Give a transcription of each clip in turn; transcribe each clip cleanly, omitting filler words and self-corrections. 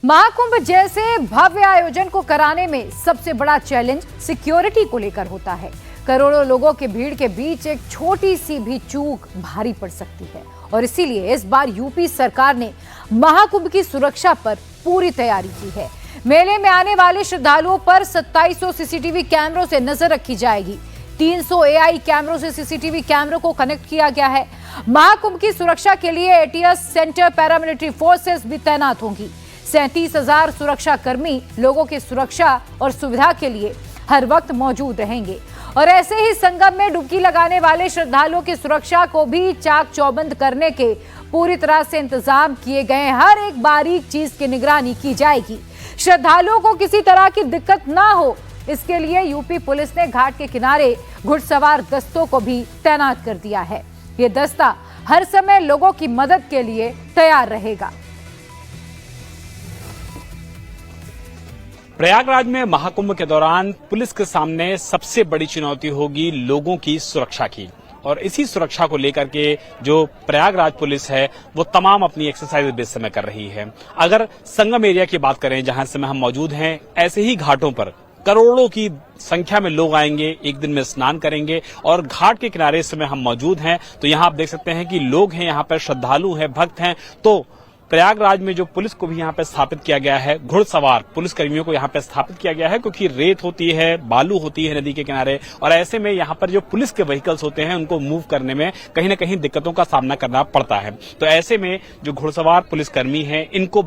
महाकुंभ जैसे भव्य आयोजन को कराने में सबसे बड़ा चैलेंज सिक्योरिटी को लेकर होता है। करोड़ों लोगों के भीड़ के बीच एक छोटी सी भी चूक भारी पड़ सकती है और इसीलिए इस बार यूपी सरकार ने महाकुंभ की सुरक्षा पर पूरी तैयारी की है। मेले में आने वाले श्रद्धालुओं पर 2700 सीसीटीवी कैमरों से नजर रखी जाएगी। 300 एआई कैमरों से सीसीटीवी कैमरों को कनेक्ट किया गया है। महाकुंभ की सुरक्षा के लिए एटीएस सेंटर पैरामिलिट्री फोर्सेस भी तैनात होंगी। 37,000 सुरक्षा कर्मी लोगों की सुरक्षा और सुविधा के लिए हर वक्त मौजूद रहेंगे और ऐसे ही संगम में डुबकी लगाने वाले श्रद्धालुओं की सुरक्षा को भी चाक चौबंद करने के पूरी तरह से इंतजाम किए गए। हर एक बारीक चीज की निगरानी की जाएगी। श्रद्धालुओं को किसी तरह की दिक्कत ना हो, इसके लिए यूपी पुलिस ने घाट के किनारे घुड़सवार दस्तों को भी तैनात कर दिया है। ये दस्ता हर समय लोगों की मदद के लिए तैयार रहेगा। प्रयागराज में महाकुंभ के दौरान पुलिस के सामने सबसे बड़ी चुनौती होगी लोगों की सुरक्षा की और इसी सुरक्षा को लेकर के जो प्रयागराज पुलिस है वो तमाम अपनी एक्सरसाइज इस समय कर रही है। अगर संगम एरिया की बात करें जहां इस समय हम मौजूद हैं, ऐसे ही घाटों पर करोड़ों की संख्या में लोग आएंगे, एक दिन में स्नान करेंगे और घाट के किनारे इस समय हम मौजूद हैं तो यहाँ आप देख सकते हैं कि लोग हैं, यहाँ पर श्रद्धालु हैं, भक्त हैं। तो प्रयागराज में जो पुलिस को भी यहाँ पे स्थापित किया गया है, घुड़सवार पुलिस कर्मियों को यहाँ पे स्थापित किया गया है क्योंकि रेत होती है, बालू होती है नदी के किनारे और ऐसे में यहाँ पर जो पुलिस के व्हीकल्स होते हैं उनको मूव करने में कहीं न कहीं दिक्कतों का सामना करना पड़ता है। तो ऐसे में जो घुड़सवार पुलिस कर्मी हैं इनको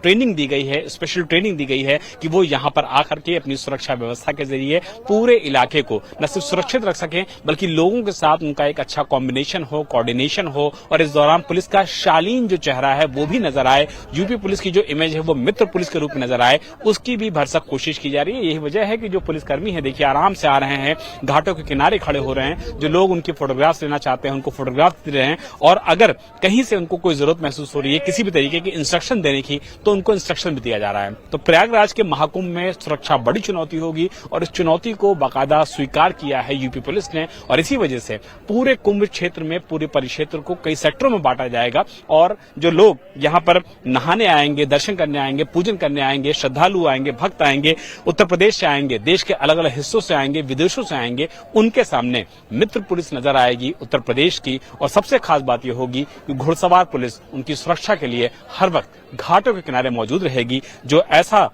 ट्रेनिंग दी गई है, स्पेशल ट्रेनिंग दी गई है कि वो यहाँ पर आकर के अपनी सुरक्षा व्यवस्था के जरिए पूरे इलाके को न सिर्फ सुरक्षित रख सकें बल्कि लोगों के साथ उनका एक अच्छा कॉम्बिनेशन हो, कोऑर्डिनेशन हो और इस दौरान पुलिस का शालीन जो चेहरा है वो भी नजर आए। यूपी पुलिस की जो इमेज है वो मित्र पुलिस के रूप में नजर आए, उसकी भी भरसक कोशिश की जा रही है। यही वजह है कि जो पुलिसकर्मी है देखिए आराम से आ रहे हैं, घाटों के किनारे खड़े हो रहे हैं, जो लोग उनकी फोटोग्राफ्स लेना चाहते हैं उनको फोटोग्राफ दे रहे हैं और अगर कहीं से उनको कोई जरूरत महसूस हो रही है किसी भी तरीके की इंस्ट्रक्शन देने की तो उनको इंस्ट्रक्शन भी दिया जा रहा है। तो प्रयागराज के महाकुंभ में सुरक्षा बड़ी चुनौती होगी और इस चुनौती को बाकायदा स्वीकार किया है यूपी पुलिस ने और इसी वजह से पूरे कुंभ क्षेत्र में पूरे परिक्षेत्र को कई सेक्टरों में बांटा जाएगा और जो लोग यहाँ पर नहाने आएंगे, दर्शन करने आएंगे, पूजन करने आएंगे, श्रद्धालु आएंगे, भक्त आएंगे, उत्तर प्रदेश से आएंगे, देश के अलग अलग हिस्सों से आएंगे, विदेशों से आएंगे, उनके सामने मित्र पुलिस नजर आएगी उत्तर प्रदेश की। और सबसे खास बात यह होगी कि घुड़सवार पुलिस उनकी सुरक्षा के लिए हर वक्त घाटों के किनारे मौजूद रहेगी। जो ऐसा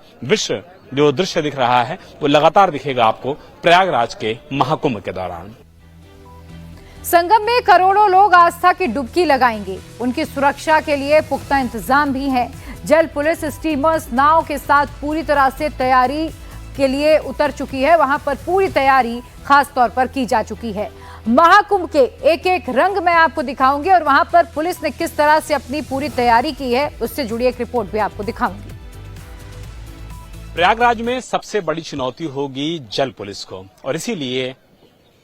जो दृश्य दिख रहा है वो लगातार दिखेगा आपको प्रयागराज के महाकुंभ के दौरान। संगम में करोड़ों लोग आस्था की डुबकी लगाएंगे, उनकी सुरक्षा के लिए पुख्ता इंतजाम भी है। जल पुलिस स्टीमर्स नाव के साथ पूरी तरह से तैयारी के लिए उतर चुकी है। वहां पर पूरी तैयारी खास तौर पर की जा चुकी है। महाकुंभ के एक एक रंग मैं आपको दिखाऊंगी और वहां पर पुलिस ने किस तरह से अपनी पूरी तैयारी की है उससे जुड़ी एक रिपोर्ट भी आपको दिखाऊंगी। प्रयागराज में सबसे बड़ी चुनौती होगी जल पुलिस को और इसीलिए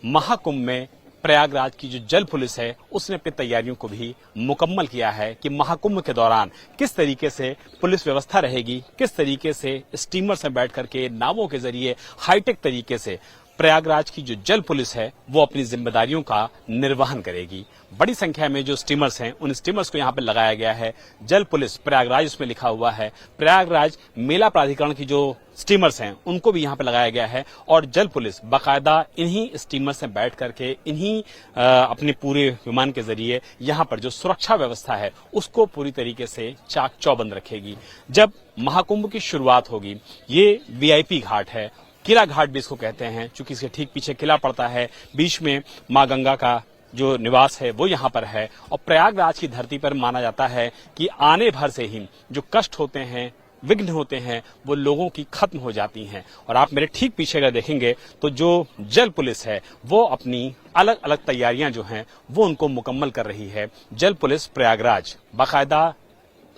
महाकुंभ में प्रयागराज की जो जल पुलिस है उसने अपनी तैयारियों को भी मुकम्मल किया है कि महाकुंभ के दौरान किस तरीके से पुलिस व्यवस्था रहेगी, किस तरीके से स्टीमर से बैठ करके नावों के जरिए हाईटेक तरीके से प्रयागराज की जो जल पुलिस है वो अपनी जिम्मेदारियों का निर्वहन करेगी। बड़ी संख्या में जो स्टीमर्स हैं उन स्टीमर्स को यहाँ पे लगाया गया है। जल पुलिस प्रयागराज उसमें लिखा हुआ है। प्रयागराज मेला प्राधिकरण की जो स्टीमर्स हैं उनको भी यहाँ पे लगाया गया है और जल पुलिस बाकायदा इन्हीं स्टीमर्स में बैठ करके इन्हीं अपने पूरे विमान के जरिए यहाँ पर जो सुरक्षा व्यवस्था है उसको पूरी तरीके से चाक चौबंद रखेगी। जब महाकुंभ की शुरुआत होगी, ये वीआईपी घाट है, किला घाट भी इसको कहते हैं क्योंकि इसके ठीक पीछे किला पड़ता है, बीच में मां गंगा का जो निवास है वो यहाँ पर है और प्रयागराज की धरती पर माना जाता है कि आने भर से ही जो कष्ट होते हैं, विघ्न होते हैं, वो लोगों की खत्म हो जाती हैं। और आप मेरे ठीक पीछे अगर देखेंगे तो जो जल पुलिस है वो अपनी अलग अलग तैयारियां जो हैं वो उनको मुकम्मल कर रही है। जल पुलिस प्रयागराज बाकायदा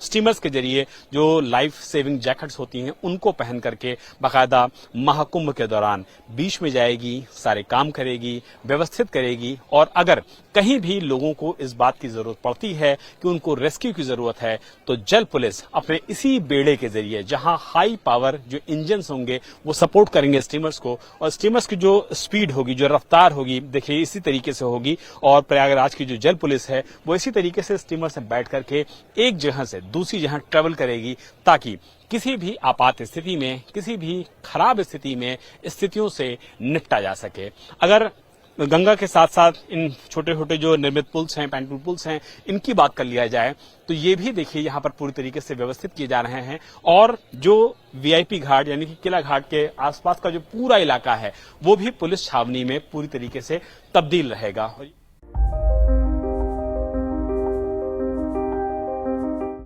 स्टीमर्स के जरिए जो लाइफ सेविंग जैकेट्स होती हैं उनको पहन करके बाकायदा महाकुंभ के दौरान बीच में जाएगी, सारे काम करेगी, व्यवस्थित करेगी और अगर कहीं भी लोगों को इस बात की जरूरत पड़ती है कि उनको रेस्क्यू की जरूरत है तो जल पुलिस अपने इसी बेड़े के जरिए जहां हाई पावर जो इंजन होंगे वो सपोर्ट करेंगे स्टीमर्स को और स्टीमर्स की जो स्पीड होगी, जो रफ्तार होगी, देखिए इसी तरीके से होगी और प्रयागराज की जो जल पुलिस है वो इसी तरीके से स्टीमर से बैठ करके एक जगह से दूसरी जहां ट्रेवल करेगी, ताकि किसी भी आपात स्थिति में, किसी भी खराब स्थिति में स्थितियों से निपटा जा सके। अगर गंगा के साथ साथ इन छोटे छोटे जो निर्मित पुल्स हैं, पैंटूल पुल्स हैं, इनकी बात कर लिया जाए तो ये भी देखिए यहाँ पर पूरी तरीके से व्यवस्थित किए जा रहे हैं। और जो वीआईपी घाट यानी कि किला घाट के आसपास का जो पूरा इलाका है वो भी पुलिस छावनी में पूरी तरीके से तब्दील रहेगा।